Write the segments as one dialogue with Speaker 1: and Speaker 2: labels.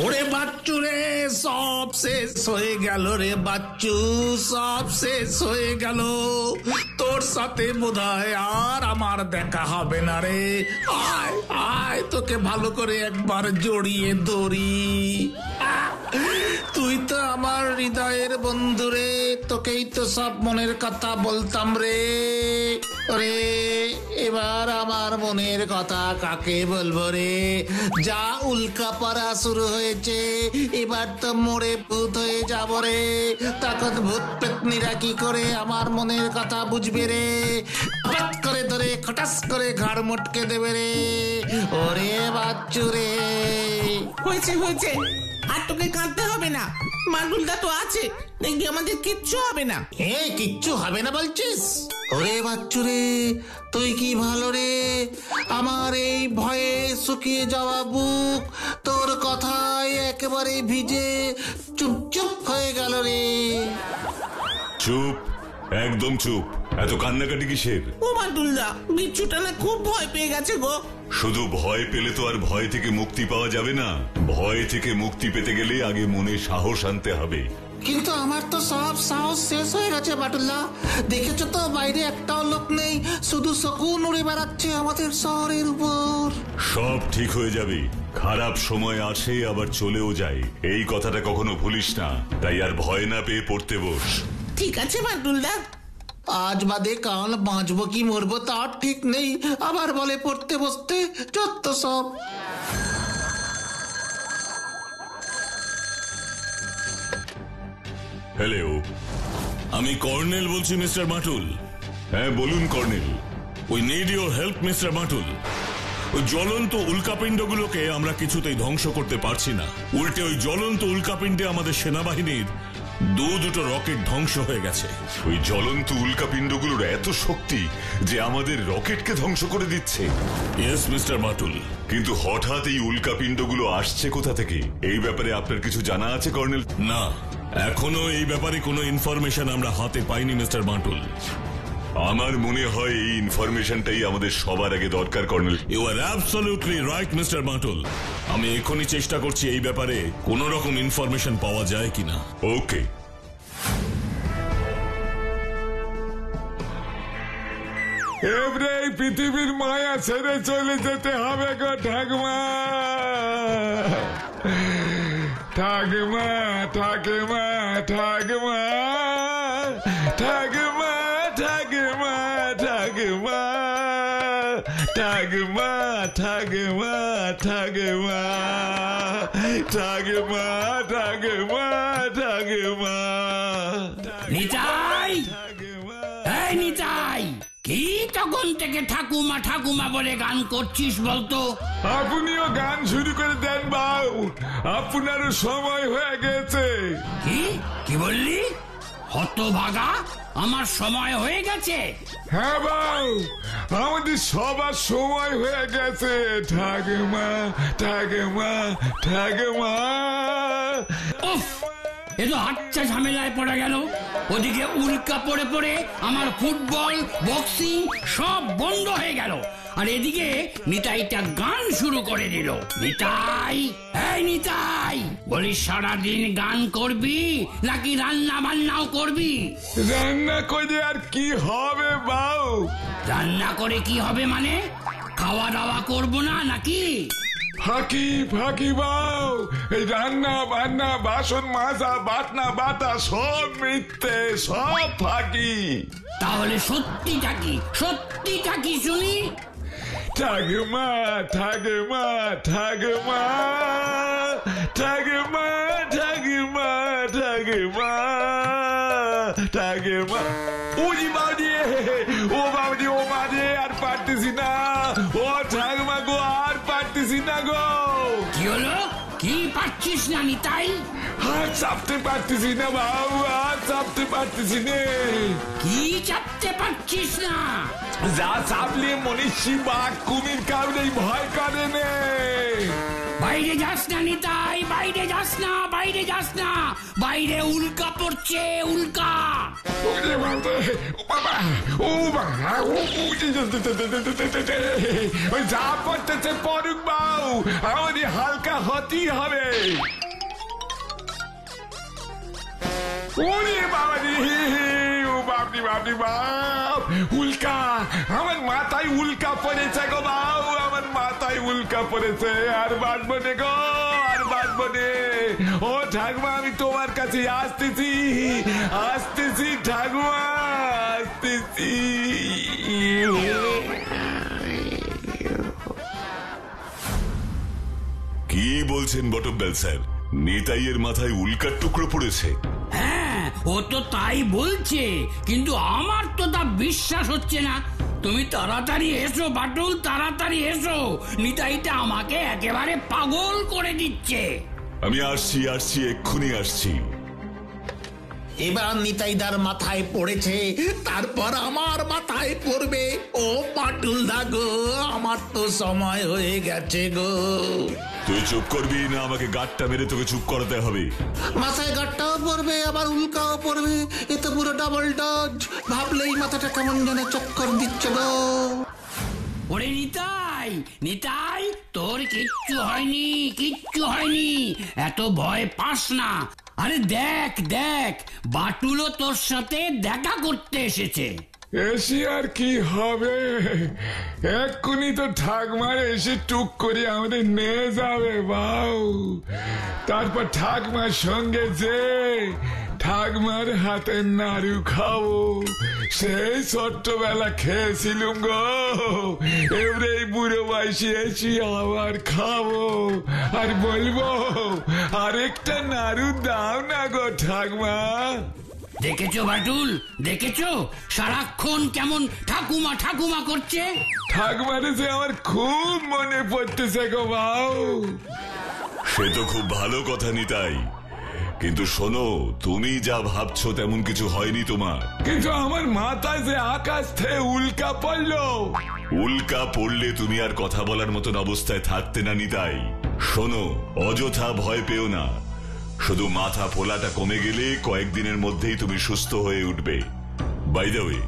Speaker 1: ওরে বাচ্চু রে, সব শেষ হয়ে গেল রে বাচ্চু, সব শেষ হয়ে গেল। তোর সাথে বোধহয় আর আমার দেখা হবে না রে। আয় আয়, তোকে ভালো করে একবার জড়িয়ে ধরি। তুই তো আমার হৃদয়ের বন্ধু রে, তোকেই তো সব মনের কথা বলতাম রে। ওরে এবার আমার মনের কথা কাকে বলবো রে? যা উল্কা পড়া শুরু হয়েছে, এবার তো মরে ভূত হয়ে যাব রে। তখন ভূত পেতনিরা কি করে আমার মনের কথা বুঝবে রে? হঠাৎ করে ধরে খটাস করে ঘাড় মটকে দেবে রে। ওরে বাচ্চু রে।
Speaker 2: হয়েছে হয়েছে, আর তোকে কাঁদতে হবে না, মান্টুলদা তো আছে, দেখবি আমাদের কিচ্ছু হবে না।
Speaker 1: কিচ্ছু হবে না বলছিস? ওরে বাচ্চু রে, তুই কি ভালো রে। আমার এই ভয়ে শুকিয়ে যাওয়া বুক তোর কথায় একেবারে ভিজে চুপচুপ হয়ে গেল রে।
Speaker 3: চুপ, একদম চুপ। এত কান্নাকাটি কিসের?
Speaker 2: ও মান্টুলদা, বিচ্ছুটা না খুব ভয় পেয়ে গেছে গো।
Speaker 3: শুধু ভয় পেলে তো আর ভয় থেকে মুক্তি পাওয়া যাবে না। ভয় থেকে মুক্তি পেতে গেলে আগে মনে সাহস আনতে হবে।
Speaker 1: কিন্তু আমার তো সব সাহস শেষ হয়ে গেছে বাটুল্লা। দেখেছো তো বাইরে একটাও লোক নেই, শুধু শকুন উড়ে বেড়াচ্ছে আমাদের শহরের উপর।
Speaker 3: সব ঠিক হয়ে যাবে। খারাপ সময় আসে আবার চলেও যায়, এই কথাটা কখনো ভুলিস না। তাই আর ভয় না পেয়ে পড়তে বস।
Speaker 2: ঠিক আছে মান্টুলদা।
Speaker 1: আজ বাদে কাল বাঁচবো কি মরবো তার ঠিক নেই, আবার বলে পড়তে বসতে যত সব।
Speaker 3: হ্যালো,
Speaker 4: আমি কর্নেল বলছি মিস্টার মাটুল।
Speaker 3: হ্যাঁ বলুন colonel.
Speaker 4: We need your help mister Matul. ওই জ্বলন্ত উল্কাপিণ্ডগুলোকে আমরা কিছুতেই ধ্বংস করতে পারছি না। উল্টে ওই জ্বলন্ত উল্কাপিণ্ডে আমাদের সেনাবাহিনীর দুটো রকেট ধ্বংস হয়ে গেছে।
Speaker 3: ওই জ্বলন্ত উল্কাপিণ্ডগুলোর এত শক্তি যে আমাদের রকেটকে ধ্বংস করে দিচ্ছে।
Speaker 4: Yes mister Matul.
Speaker 3: কিন্তু হঠাৎ এই উল্কাপিণ্ডগুলো আসছে কোথা থেকে, এই ব্যাপারে আপনার কিছু জানা আছে কর্নেল?
Speaker 4: না, এখনো এই ব্যাপারে কোনো ইনফরমেশন আমরা হাতে পাইনি মিস্টার মাটুল।
Speaker 3: আমার মনে হয় এই ইনফরমেশনটাই আমাদের সবার আগে দরকার colonel.
Speaker 4: You are absolutely right mister Matul. আমি এখনই চেষ্টা করছি এই ব্যাপারে কোন রকম ইনফরমেশন পাওয়া যায় কিনা।
Speaker 3: ওকে।
Speaker 5: এবারে এই পৃথিবীর মায়া ছেড়ে চলে যেতে হবে গো ঠাকুমা। ঠাকুমা ঠাকুমা ঠাকুমা ঠাকুমা ঠাকুমা ঠাকুমা ঠাকুমা ঠাকুমা ঠাকুমা ঠাকুমা ঠাকুমা ঠাকুমা।
Speaker 6: নিতাই, এই নিতাই, কি তখন থেকে ঠাকুমা ঠাকুমা বলে গান করছিস বলতো?
Speaker 5: আপনিও গান শুরু করে দেন বাবু, আপনারও সময় হয়ে গেছে।
Speaker 6: কি কি বললি? হতভাগা, আমার সময় হয়ে গেছে?
Speaker 5: হ্যাঁ বাবু, আমাদের সবার সময় হয়ে গেছে। ঠাকুমা ঠাকুমা ঠাকুমা।
Speaker 6: উফ, এ তো আচ্ছা ঝামেলায় পড়ে গেল। ওদিকে উল্কা পড়ে পড়ে আমার ফুটবল, বক্সিং সব বন্ধ হয়ে গেল, আর এদিকে নিতাইটা গান শুরু করে দিল। নিতাই, এই নিতাই, বলি সারাদিন গান করবি নাকি রান্না বান্নাও করবি?
Speaker 5: রান্না করে আর কি হবে বাবু?
Speaker 6: রান্না করে কি হবে মানে? খাওয়া দাওয়া করবো না নাকি?
Speaker 5: ফাঁকি ফাঁকি বাবু, এই রান্না বান্না বাসন মাজা বাটনা বাটা সব মিথ্যে, সব ফাঁকি।
Speaker 6: তাহলে সত্যিটা কি? সত্যিটা কি শুনি?
Speaker 5: ঠাকুমা ঠাকুমা ঠাকুমা ঠাকুমা ঠাকুমা ঠাকুমা ঠাকুমা। ওজি বাবুজি, ও বাবুজি, ও মাঝে আর পারতেছি না। ও ঠাকুমা গো, আর পারতেছি না গো।
Speaker 6: কি হলো? কি পারছিস না নিতাই?
Speaker 5: আর চাপতে পারতেছি না বাবু, আর চাপতে পারতেছি নে।
Speaker 6: কি চাপতে পারছিস না?
Speaker 5: যা চাপলে মনীষী বাঘ কুমির কাউরেই ভয় করে নে।
Speaker 6: বাইরে যাস না নিতাই, বাইরে যাস না, বাইরে যাস না, বাইরে উল্কা পড়ছে, উল্কা।
Speaker 5: ওরে বাবা, ও বাবা, ও বাবা, ওই যা পড়তেছে পড়ুক বাউ, আমারই হালকা হতেই হবে। ওরে বাবা রে, ও বাপরি বাপরি বাপ, উল্কা, আমার মাথায় উল্কা পড়েছে গো বাউ, আমার মাথায় উল্কা পড়েছে, আর বাঁচবো নে গো, আর বাঁচবো নে। ও ঠাকুমা, আমি তোমার কাছে আসতেছি, আসতেছি ঠাকুমা, আসতেছি।
Speaker 3: কি বলছেন বটমবেল স্যার? নিতাইয়ের মাথায় উল্কার টুকরো পড়েছে?
Speaker 6: হ্যাঁ, ও তো তাই বলছে, কিন্তু আমার তো তা বিশ্বাস হচ্ছে না। তুমি তাড়াতাড়ি এসো বাটুল, তাড়াতাড়ি এসো, নিতাইটা আমাকে একেবারে পাগল করে দিচ্ছে।
Speaker 3: আমি আসছি, আসছি, এক্ষুনি আসছি।
Speaker 1: এবার নিতাইদার মাথায় পড়েছে, তারপর আমার মাথায় পড়বে। ও পাটুল দা গো, আমার তো সময় হয়ে গেছে গো।
Speaker 3: তুই চুপ করবি না আমাকে গাঁটটা মেরে তোকে চুপ করাতে হবে?
Speaker 1: মাথায় গাঁটটাও পড়বে, আবার উল্কাও পড়বে, এ তো পুরো ডাবল ডজ। ভাবলেই মাথাটা কেমন যেন চক্কর দিচ্ছে গো।
Speaker 6: ওরে নিতাই, নিতাই, তোর কিচ্ছু হয়নি, কিচ্ছু হয়নি, এত ভয় পাস না। আরে দেখ দেখ, বাটুলও তোর সাথে দেখা করতে এসেছে।
Speaker 5: এসি আর কি হবে, এক্ষুনি তো ঠাকমার এসে টুক করে আমাদের নিয়ে যাবে বাউ। তারপর ঠাকমার সঙ্গে যে ঠাকমার হাতের নাড়ু খাবো, সেই ছোট্টবেলা খেয়েছিলুম গো, এবারে এই বুড়ো বয়সে এসি আবার খাবো, আর বলবো আরেকটা নাড়ু দাও না গো ঠাকমা।
Speaker 6: দেখেছো বাটুল, দেখেছো সারাক্ষণ কেমন ঠাকুমা ঠাকুমা করছে?
Speaker 5: ঠাকুমারে যে আমার খুব মনে পড়তেছে গো বাউ।
Speaker 3: সে তো খুব ভালো কথা নিতাই, কিন্তু শোনো, তুমি যা ভাবছো তেমন কিছু হয়নি তোমার।
Speaker 5: কিন্তু আমার মাথায় যে আকাশ থেকে উল্কা পড়লো।
Speaker 3: উল্কা পড়লে তুমি আর কথা বলার মতন অবস্থায় থাকতে না নিতাই। শোনো, অযথা ভয় পেও না, শুধু মাথা ফোলাটা কমে গেলে কয়েকদিনের মধ্যেই তুমি সুস্থ হয়ে উঠবে। বাই দ্য ওয়ে,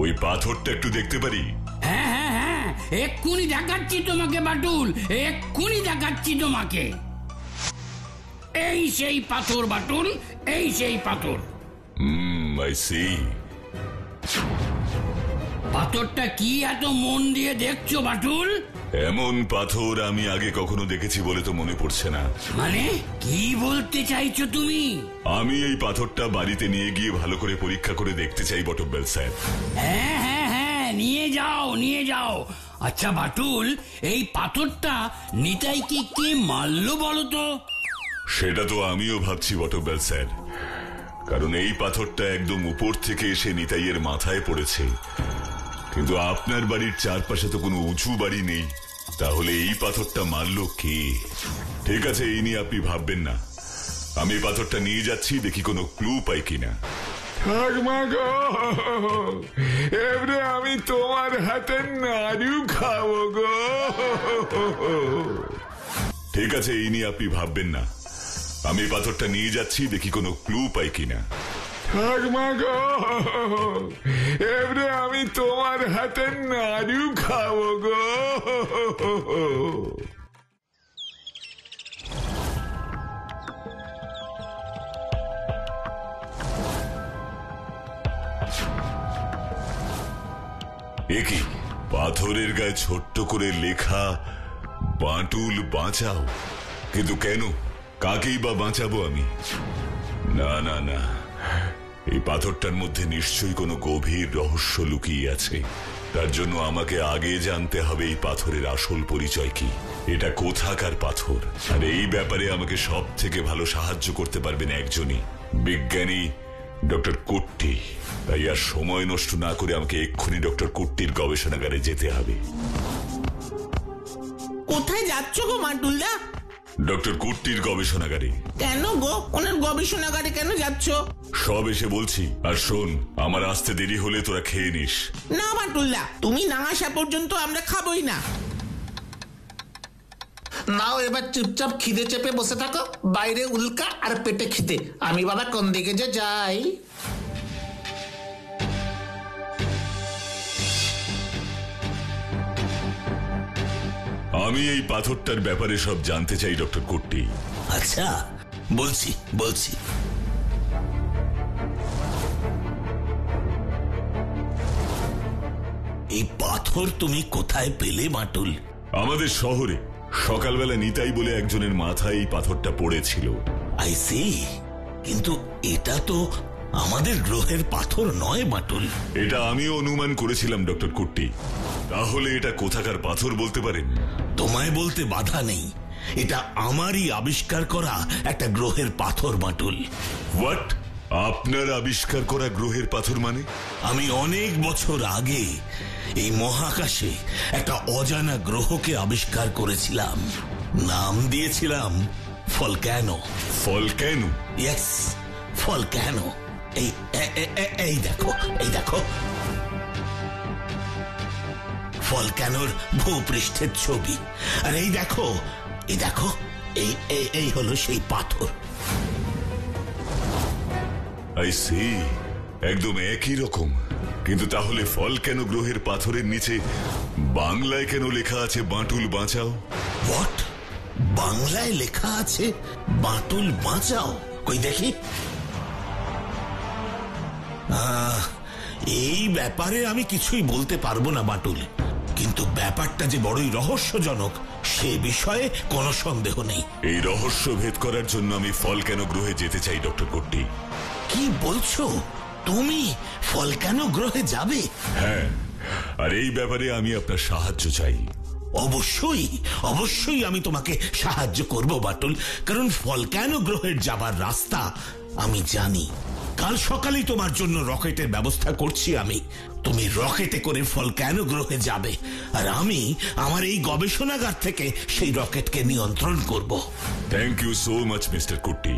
Speaker 3: ওই পাথরটা একটু দেখতে পারি?
Speaker 6: হ্যাঁ হ্যাঁ হ্যাঁ, এক্ষুনি দেখাচ্ছি তোমাকে বাটুল, এক্ষুনি দেখাচ্ছি তোমাকে। এই সেই পাথর বাটুল, এই সেই পাথর।
Speaker 3: I see.
Speaker 6: পাথরটা কি এত মন দিয়ে দেখছো বাটুল?
Speaker 3: এমন পাথর আমি আগে কখনো দেখেছি বলে তো মনে পড়ছে না।
Speaker 6: মানে কি বলতে চাইছো তুমি?
Speaker 3: আমি এই পাথরটা বাড়িতে নিয়ে গিয়ে ভালো করে পরীক্ষা করে দেখতে চাই বটমবেল স্যার।
Speaker 6: হ্যাঁ হ্যাঁ হ্যাঁ, নিয়ে যাও, নিয়ে যাও। আচ্ছা বাটুল, এই পাথরটা নিতাইকে কে মারলো বলো তো?
Speaker 3: সেটা তো আমিও ভাবছি বটমবেল স্যার, কারণ এই পাথরটা একদম উপর থেকে এসে নিতাইয়ের মাথায় পড়েছে, কিন্তু আপনার বাড়ির চারপাশে তো কোনো উঁচু বাড়ি নেই, তাহলে এই পাথরটা মারলো কে? ঠিক আছে, এই নিয়ে আপনি ভাববেন না, আমি পাথরটা নিয়ে যাচ্ছি, দেখি কোনো ক্লু পাই কিনা।
Speaker 5: ঠাকমা গো, এবারে আমি তোমার হাতের নাড়ু খাবো গো।
Speaker 3: ঠিক আছে, এই নিয়ে আপনি ভাববেন না, আমি পাথরটা নিয়ে যাচ্ছি, দেখি কোনো ক্লু পাই কিনা।
Speaker 5: ঠাকমা গো, এবারে আমি তোমার হাতের নাড়ু খাবো গো।
Speaker 3: একি পাথরের গায়ে ছোট্ট করে লেখা, বাটুল বাঁচাও। কিন্তু কেন, কাকেই বা বাঁচাবো আমি? না না না, এই পাথরটার মধ্যে নিশ্চয়ই কোনো গভীর রহস্য লুকিয়ে আছে। তার জন্য আমাকে আগে জানতে হবে এই পাথরের আসল পরিচয় কি, এটা কোথাকার পাথর। আর এই ব্যাপারে আমাকে সব থেকে ভালো সাহায্য করতে পারবেন একজনই, বিজ্ঞানী ডক্টর কুট্টি। তাই আর সময় নষ্ট না করে আমাকে এক্ষুনি ডক্টর কুট্টির গবেষণাগারে যেতে হবে।
Speaker 2: কোথায় যাচ্ছ গো মাটুলদা?
Speaker 3: ডক্টর কুট্টির গবেষণাগারে।
Speaker 2: কেন গো, ওনার গবেষণাগারে কেন যাচ্ছ?
Speaker 3: সব এসে বলছি। আর শোন, আমার আসতে দেরি হলে তোরা খেয়ে নিস।
Speaker 2: না মাটুলদা, তুমি না আসা পর্যন্ত আমরা খাবোই না।
Speaker 1: নাও এবার চুপচাপ খিদে চেপে বসে থাকো, বাইরে উল্কা আর পেটে খিদে। আমি বাবা কোন দিকে যে যাই।
Speaker 3: আমি এই পাথরটার ব্যাপারে সব জানতে চাই ডক্টর কুট্টি।
Speaker 7: আচ্ছা, বলছি এই পাথর তুমি কোথায় পেলে বাটুল?
Speaker 3: আমাদের শহরে সকালবেলা নিতাই বলে একজনের মাথায় এই পাথরটা পড়েছিল।
Speaker 7: আই সি, কিন্তু এটা তো আমাদের গ্রহের পাথর নয় বাটুল।
Speaker 3: এটা আমিও অনুমান করেছিলাম ডক্টর কুট্টি। তাহলে এটা কোথাকার পাথর বলতে পারেন?
Speaker 7: তোমায় বলতে বাধা নেই, এটা আমারই আবিষ্কার করা একটা গ্রহের পাথর বাটুল।
Speaker 3: হোয়াট? আপনার আবিষ্কার করা গ্রহের পাথর মানে?
Speaker 7: আমি অনেক বছর আগে এই মহাকাশে একটা অজানা গ্রহকে আবিষ্কার করেছিলাম, নাম দিয়েছিলাম ফলক্যানো।
Speaker 3: ফলক্যানো?
Speaker 7: ইয়েস, ফলক্যানো। এই দেখো ফলক্যানোর ভূপৃষ্ঠের ছবি। আর এই দেখো এই হলো সেই পাথর।
Speaker 3: আই সি, একদম একই রকম। কিন্তু তাহলে ফলক্যানো গ্রহের পাথরের নিচে বাংলায় কেন লেখা আছে বাঁটুল বাঁচাও?
Speaker 7: হোয়াট? বাংলায় লেখা আছে বাঁটুল বাঁচাও? কই দেখি। এই ব্যাপারে আমি কিছুই বলতে পারবো না বাটুল, কিন্তু ব্যাপারটা যে বড়ই রহস্যজনক সে বিষয়ে কোনো সন্দেহ নেই।
Speaker 3: এই রহস্য ভেদ করার জন্য আমি ফলক্যানো গ্রহে যেতে চাই ডক্টর কুট্টি।
Speaker 7: কি বলছো? তুমি ফলক্যানো গ্রহে যাবে?
Speaker 3: হ্যাঁ, আর এই ব্যাপারে আমি আপনার সাহায্য চাই।
Speaker 7: অবশ্যই আমি তোমাকে সাহায্য করব বাটুল, কারণ ফলক্যানো গ্রহের যাবার রাস্তা আমি জানি। কাল সকালেই তোমার জন্য রকেটের ব্যবস্থা করছি আমি। তুমি রকেটে করে ফলক্যানো গ্রহে যাবে, আর আমি আমার এই গবেষণাগার থেকে সেই রকেটকে নিয়ন্ত্রণ করব।
Speaker 3: Thank you so much mister Kutti.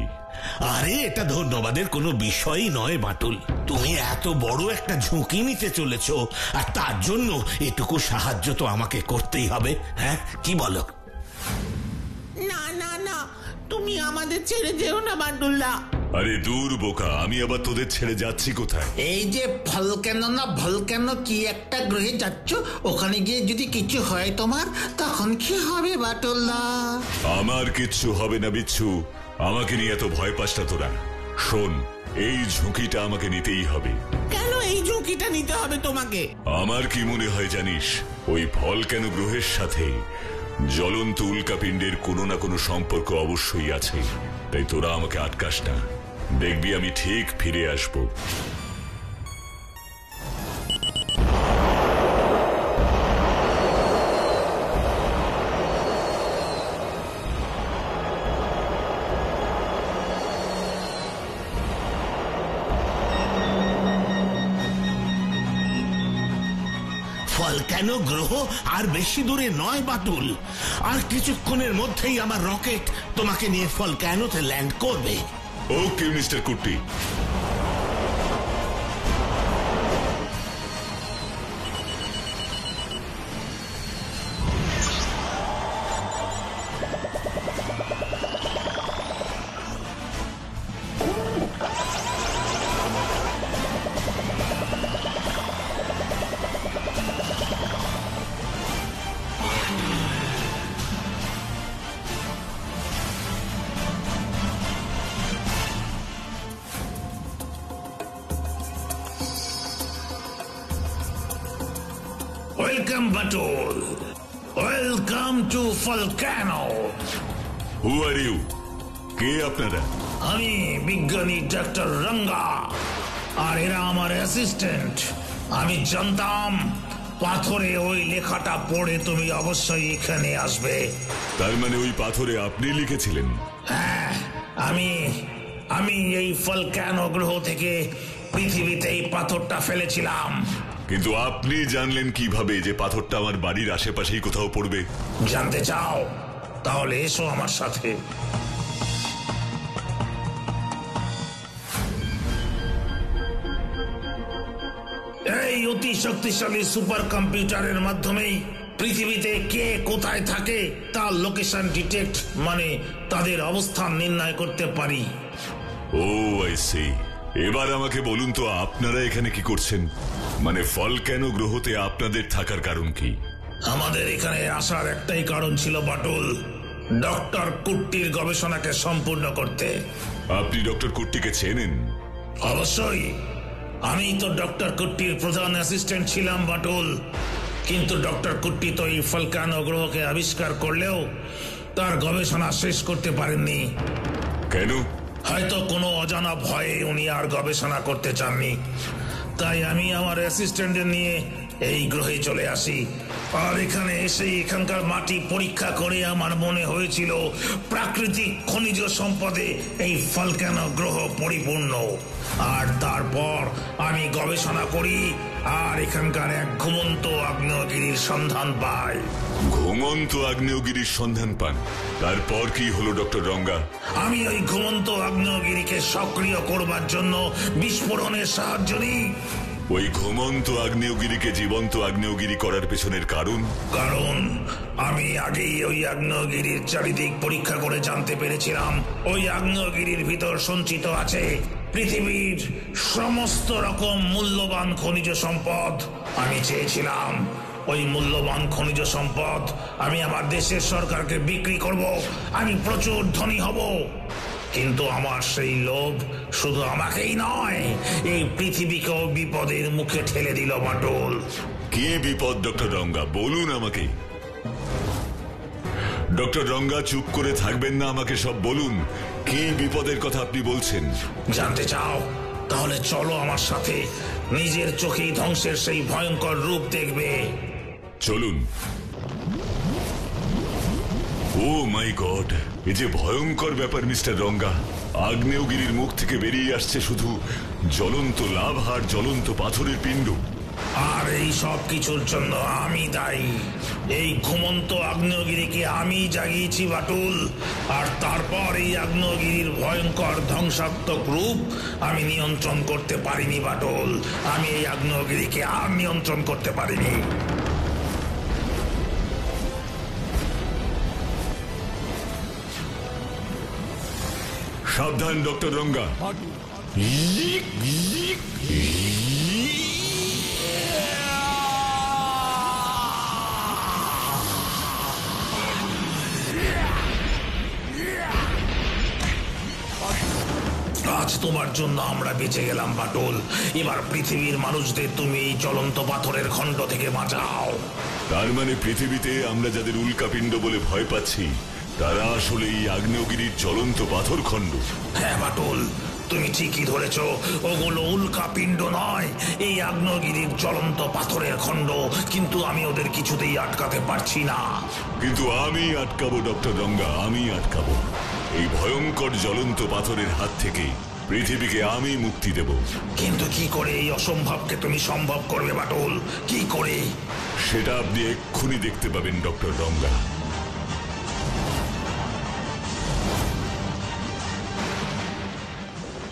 Speaker 7: আরে এটা ধন্যবাদের কোনো বিষয়ই নয় বাটুল। তুমি এত বড় একটা ঝুঁকি নিতে চলেছ, আর তার জন্য এটুকু সাহায্য তো আমাকে করতেই হবে। হ্যাঁ, কি বলো?
Speaker 2: না, তুমি আমাদের ছেড়ে যেও না বান্ডুল্লা।
Speaker 3: আরে দূর বোকা, আমি আবার তোদের ছেড়ে যাচ্ছি কোথায়?
Speaker 1: এই যে ফলক্যানো না ভলক্যানো কি একটা গ্রহে যাচ্ছ, ওখানে গিয়ে যদি কিছু হয় তোমার, তখন কি হবে বাটুল্লা?
Speaker 3: আমার কিচ্ছু হবে না বিচ্ছু, আমাকে নিয়ে এত ভয় পাস না তোরা। শোন, এই ঝুঁকিটা আমাকে নিতেই হবে।
Speaker 2: কেন এই ঝুঁকিটা নিতে হবে তোমাকে?
Speaker 3: আমার কি মনে হয় জানিস, ওই ফলক্যানো গ্রহের সাথে জ্বলন্ত উল্কাপিণ্ডের কোনো না কোনো সম্পর্ক অবশ্যই আছে। তাই তোরা আমাকে আটকাস না, দেখবি আমি ঠিক ফিরে আসবো।
Speaker 7: ফলক্যানো গ্রহ আর বেশি দূরে নয় বাটুল। আর কিছুক্ষণের মধ্যেই আমার রকেট তোমাকে নিয়ে ফলক্যানোতে ল্যান্ড করবে।
Speaker 3: Okay mister Kutti.
Speaker 1: Welcome Batul, welcome to volcano.
Speaker 3: Who are you? কে আপনারা?
Speaker 1: আমি বিজ্ঞানী ডক্টর রঙ্গা, আর এরা আমার অ্যাসিস্ট্যান্ট। আমি জানতাম পাথরে ওই লেখাটা পড়ে তুমি অবশ্যই এখানে আসবে।
Speaker 3: তার মানে ওই পাথরে আপনি লিখেছিলেন?
Speaker 1: হ্যাঁ, আমি এই ফলক্যানো গ্রহ থেকে পৃথিবীতে এই পাথরটা ফেলেছিলাম।
Speaker 3: কিন্তু আপনি জানলেন কিভাবে যে পাথরটা আমার বাড়ির আশেপাশেই কোথাও পড়বে?
Speaker 1: জানতে চাও? তাহলে এসো আমার সাথে। এই অতি শক্তিশালী সুপার কম্পিউটারের মাধ্যমেই পৃথিবীতে কে কোথায় থাকে তার লোকেশন ডিটেক্ট মানে তাদের অবস্থান নির্ণয় করতে পারি।
Speaker 3: ও আই সি। এবার আমাকে বলুন তো, আপনারা এখানে কি করছেন? মানে ভলক্যানো গ্রহতে আপনাদের থাকার কারণ কি?
Speaker 1: আমাদের এখানে আসার একটাই কারণ ছিল বাটুল, ডক্টর কুট্টির গবেষণাকে সম্পূর্ণ করতে।
Speaker 3: আপনি ডক্টর কুট্টিকে চেনেন?
Speaker 1: অবশ্যই, আমি তো ডক্টর কুট্টির প্রধান অ্যাসিস্ট্যান্ট ছিলাম বাটুল। কিন্তু ডক্টর কুট্টি তো এই ভলক্যানো গ্রহকে আবিষ্কার করলেও তার গবেষণা শেষ করতে পারেননি।
Speaker 3: কেন?
Speaker 1: হয়তো কোনো অজানা ভয়ে উনি আর গবেষণা করতে চাননি। তাই আমি আমার অ্যাসিস্ট্যান্টদের নিয়ে এই গ্রহে চলে আসি। আর এখানে এসে এখানকার মাটি পরীক্ষা করে আমার মনে হয়েছিল প্রাকৃতিক খনিজ সম্পদে এই ভলক্যানো গ্রহ পরিপূর্ণ। আর তারপর আমি গবেষণা করি আর এখানকার এক ঘুমন্ত আগ্নেয়গিরির সন্ধান পাই।
Speaker 3: ঘুমন্ত আগ্নেয়গিরির সন্ধান পান? তারপর কি হলো ডক্টর রঙ্গা?
Speaker 1: আমি ওই ঘুমন্ত আগ্নেয়গিরিকে সক্রিয় করবার জন্য বিস্ফোরণের সাহায্য নিই।
Speaker 3: ওই ঘুমন্ত আগ্নেয়গিরিকে জীবন্ত আগ্নেয়গিরি করার পেছনের কারণ?
Speaker 1: কারণ আমি আগেই ওই আগ্নেয়গিরির চারিদিক পরীক্ষা করে জানতে পেরেছিলাম ওই আগ্নেয়গিরির ভিতর সঞ্চিত আছে পৃথিবীর সমস্ত রকম মূল্যবান খনিজ সম্পদ। আমি চেয়েছিলাম ওই মূল্যবান খনিজ সম্পদ আমি আমার দেশের সরকারকে বিক্রি করব, আমি প্রচুর ধনী হব। কিন্তু আমার সেই লোভ শুধু আমাকেই নয়, এই পৃথিবীকেও বিপদের মুখে ঠেলে দিল বাটুল।
Speaker 3: কি বিপদ ডক্টর রঙ্গা, বলুন আমাকে। ডক্টর রঙ্গা, চুপ করে থাকবেন না, আমাকে সব বলুন। কি বিপদের কথা আপনি বলছেন?
Speaker 1: জানতে চাও? তাহলে চলো আমার সাথে, নিজের চোখেই ধ্বংসের সেই ভয়ঙ্কর রূপ দেখবে।
Speaker 3: চলুন। ও মাই গড, এ যে ভয়ঙ্কর ব্যাপার মিস্টার রঙ্গা। আগ্নেয়গিরির মুখ থেকে বেরিয়ে আসছে শুধু জ্বলন্ত লাভা আর জ্বলন্ত পাথরের পিণ্ড।
Speaker 1: আর এই সব কিছুর জন্য আমি দায়ী। এই ঘুমন্ত আগ্নেয়গিরিকে আমি জাগিয়েছি বাটুল। আর তারপর এই আগ্নেয়গিরির ভয়ঙ্কর ধ্বংসাত্মক রূপ আমি নিয়ন্ত্রণ করতে পারিনি বাটুল। আমি এই আগ্নেয়গিরিকে আর নিয়ন্ত্রণ করতে পারিনি।
Speaker 3: সাবধান ডক্টর রঙ্গা।
Speaker 1: আজ তোমার জন্য আমরা বেঁচে গেলাম বাটুল। এবার পৃথিবীর মানুষদের তুমি এই জ্বলন্ত পাথরের খণ্ড থেকে বাঁচাও।
Speaker 3: তার মানে পৃথিবীতে আমরা যাদের উল্কাপিণ্ড বলে ভয় পাচ্ছি তারা আসলে এই আগ্নেয়গিরির জ্বলন্ত পাথর খণ্ড।
Speaker 1: হ্যাঁ বাটুল, তুমি ঠিকই ধরেছ। ওগুলো উল্কাপিণ্ড নয়, এই আগ্নেয়গিরির জ্বলন্ত পাথরের খণ্ড। কিন্তু আমি ওদের কিছুতেই আটকাতে পারছি না।
Speaker 3: কিন্তু আমি আটকাবো ডক্টর রঙ্গা, আমি আটকাবো। এই ভয়ঙ্কর জ্বলন্ত পাথরের হাত থেকে পৃথিবীকে আমি মুক্তি দেব।
Speaker 1: কিন্তু কি করে এই অসম্ভবকে তুমি সম্ভব করবে বাটুল? কি করে?
Speaker 3: সেটা আপনি এক্ষুনি দেখতে পাবেন ডক্টর রঙ্গা।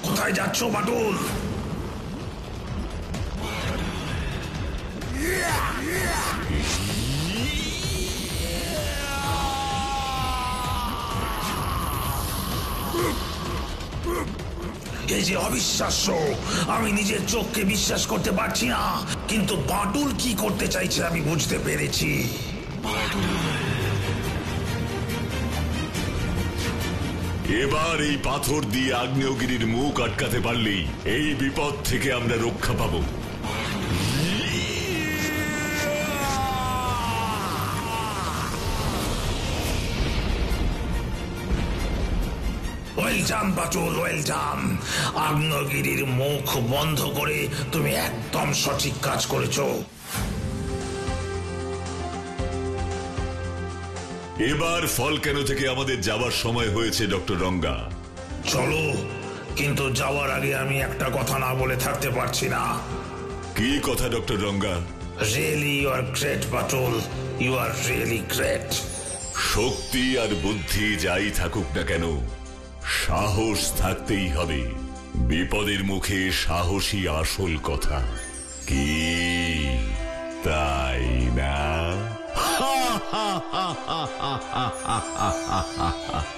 Speaker 1: কোথায় যাচ্ছ বাটুল? এই যে অবিশ্বাস্য, আমি নিজের চোখকে বিশ্বাস করতে পারছি না। কিন্তু বাটুল কি করতে চাইছে আমি বুঝতে পেরেছি।
Speaker 3: এবার এই পাথর দিয়ে আগ্নেয়গিরির মুখ আটকাতে পারলেই এই বিপদ থেকে আমরা রক্ষা পাবো।
Speaker 1: Well done Batul, well done. আগ্নেয়গিরির মুখ বন্ধ করে তুমি একদম সঠিক কাজ করেছো।
Speaker 3: এবার ভলক্যানো থেকে আমাদের যাবার সময় হয়েছে ডক্টর রঙ্গা।
Speaker 1: চলো, কিন্তু যাওয়ার আগে আমি একটা কথা না বলে থাকতে পারছি না।
Speaker 3: কি কথা doctor Ranga?
Speaker 1: Really you are great Batul, you are really great.
Speaker 3: শক্তি আর বুদ্ধি যাই থাকুক না কেন, সাহস থাকতেই হবে। বিপদের মুখে সাহসী আসল কথা, কি তাই না?
Speaker 7: হা হা হা হা হা হা।